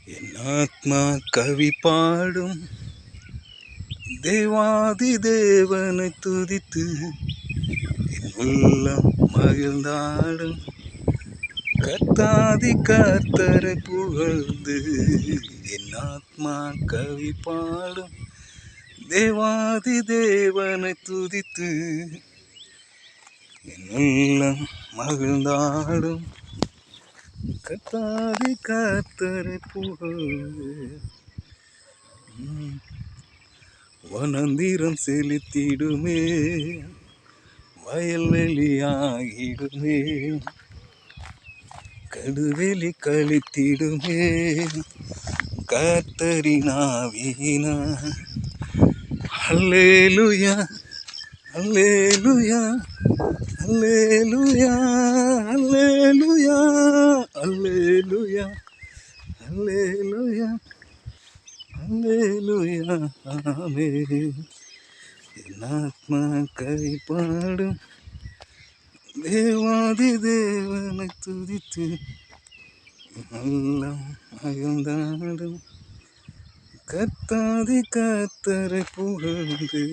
என் ஆத்மா கவி பாடும் தேவாதி தேவனை துதித்து என் உள்ளம் மகிழ்ந்தாடும் கர்த்தாதி கர்த்தரை புகழ்ந்து என் ஆத்மா கவி பாடும் தேவாதி தேவனை துதித்து என் உள்ளம் மகிழ்ந்தாடும் கர்த்தாதி கர்த்தரை புகழ்ந்து வனந்திரம் செலுத்திடுமே வயல்வெளியாகிடுமே கடுவெளி கழித்திடுமே கர்த்தரின் ஆவியினார். அல்லேலூயா அல்லேலூயா அல்லேலூயா அல்லேலூயா அல்லேலூயா அல்லேலூயா அல்லேலூயா ஆமென். என் ஆத்மா கவி பாடும் தேவாதி தேவனை துதித்து உள்ளம் மகிழ்ந்தாடும் கர்த்தாதி கர்த்தரை புகழ்ந்து